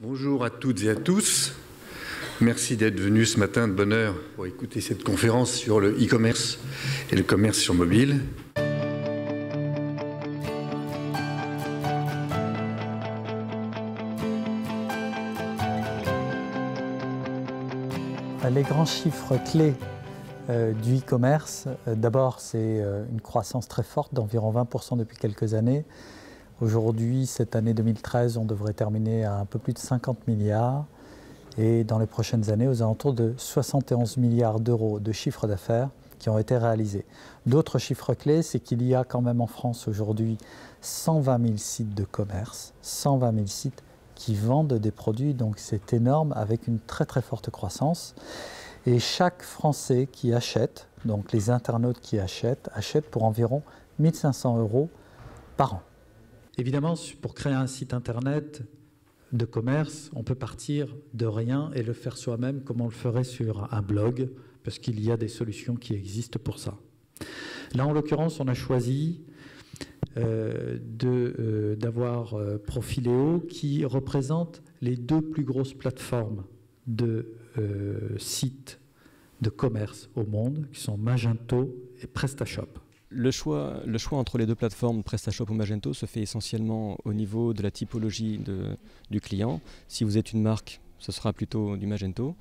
Bonjour à toutes et à tous. Merci d'être venus ce matin de bonne heure pour écouter cette conférence sur le e-commerce et le commerce sur mobile. Les grands chiffres clés du e-commerce, d'abord c'est une croissance très forte d'environ 20% depuis quelques années. Aujourd'hui, cette année 2013, on devrait terminer à un peu plus de 50 milliards et dans les prochaines années, aux alentours de 71 milliards d'euros de chiffre d'affaires qui ont été réalisés. D'autres chiffres clés, c'est qu'il y a quand même en France aujourd'hui 120 000 sites de commerce, 120 000 sites qui vendent des produits, donc c'est énorme avec une très très forte croissance. Et chaque Français qui achète, donc les internautes qui achètent pour environ 1 500 € par an. Évidemment, pour créer un site internet de commerce, on peut partir de rien et le faire soi-même comme on le ferait sur un blog, parce qu'il y a des solutions qui existent pour ça. Là, en l'occurrence, on a choisi d'avoir Profiléo qui représente les deux plus grosses plateformes de sites de commerce au monde, qui sont Magento et PrestaShop. Le choix entre les deux plateformes, PrestaShop ou Magento, se fait essentiellement au niveau de la typologie du client. Si vous êtes une marque, ce sera plutôt du Magento.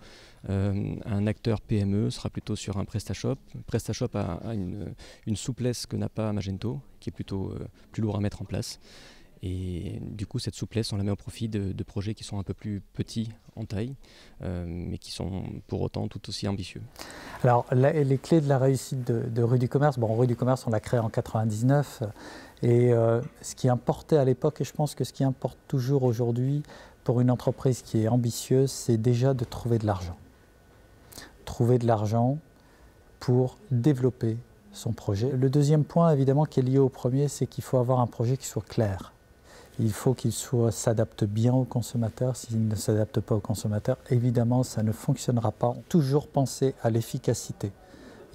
Un acteur PME sera plutôt sur un PrestaShop. PrestaShop a une souplesse que n'a pas Magento, qui est plutôt plus lourd à mettre en place. Et du coup, cette souplesse, on la met au profit de projets qui sont un peu plus petits en taille, mais qui sont pour autant tout aussi ambitieux. Alors, les clés de la réussite de Rue du Commerce, Rue du Commerce, on l'a créé en 99. Et ce qui importait à l'époque, et je pense que ce qui importe toujours aujourd'hui pour une entreprise qui est ambitieuse, c'est déjà de trouver de l'argent. Trouver de l'argent pour développer son projet. Le deuxième point, évidemment, qui est lié au premier, c'est qu'il faut avoir un projet qui soit clair. Il faut qu'il s'adapte bien aux consommateurs. S'il ne s'adapte pas aux consommateurs, évidemment, ça ne fonctionnera pas. Toujours penser à l'efficacité.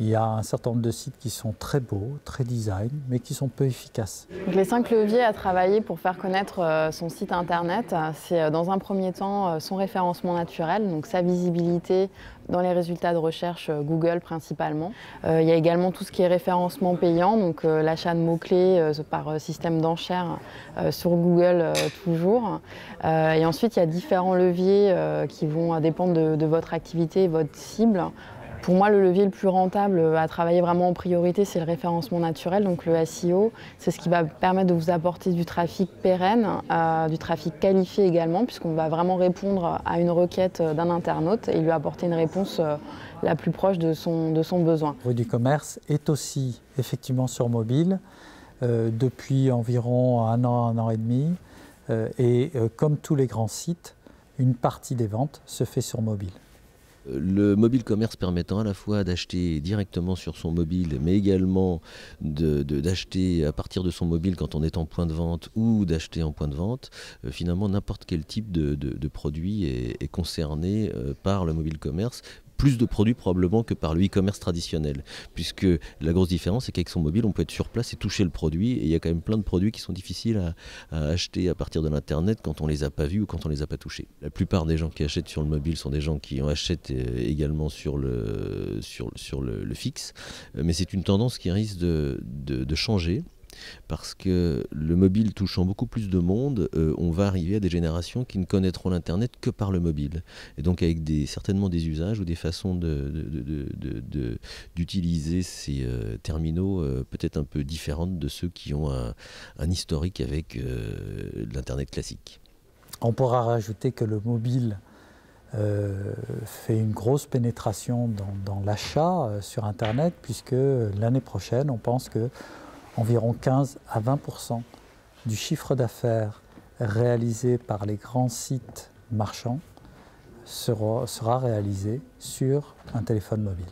Il y a un certain nombre de sites qui sont très beaux, très design, mais qui sont peu efficaces. Donc les 5 leviers à travailler pour faire connaître son site internet, c'est dans un premier temps son référencement naturel, donc sa visibilité dans les résultats de recherche Google principalement. Il y a également tout ce qui est référencement payant, donc l'achat de mots-clés par système d'enchères sur Google toujours. Et ensuite, il y a différents leviers qui vont dépendre de votre activité et votre cible. Pour moi, le levier le plus rentable à travailler vraiment en priorité, c'est le référencement naturel, donc le SEO. C'est ce qui va permettre de vous apporter du trafic pérenne, du trafic qualifié également, puisqu'on va vraiment répondre à une requête d'un internaute et lui apporter une réponse la plus proche de son besoin. Rue du Commerce est aussi effectivement sur mobile depuis environ un an et demi. Comme tous les grands sites, une partie des ventes se fait sur mobile. Le mobile commerce permettant à la fois d'acheter directement sur son mobile, mais également d'acheter à partir de son mobile quand on est en point de vente ou d'acheter en point de vente, finalement n'importe quel type de produit est concerné par le mobile commerce. Plus de produits probablement que par le e-commerce traditionnel, puisque la grosse différence c'est qu'avec son mobile on peut être sur place et toucher le produit, et il y a quand même plein de produits qui sont difficiles à acheter à partir de l'internet quand on les a pas vus ou quand on les a pas touchés. La plupart des gens qui achètent sur le mobile sont des gens qui en achètent également sur le fixe, mais c'est une tendance qui risque de changer. Parce que le mobile touchant beaucoup plus de monde, on va arriver à des générations qui ne connaîtront l'Internet que par le mobile. Et donc avec certainement des usages ou des façons d'utiliser ces terminaux peut-être un peu différentes de ceux qui ont un historique avec l'Internet classique. On pourra rajouter que le mobile fait une grosse pénétration dans l'achat sur Internet, puisque l'année prochaine, on pense que environ 15 à 20% du chiffre d'affaires réalisé par les grands sites marchands sera réalisé sur un téléphone mobile.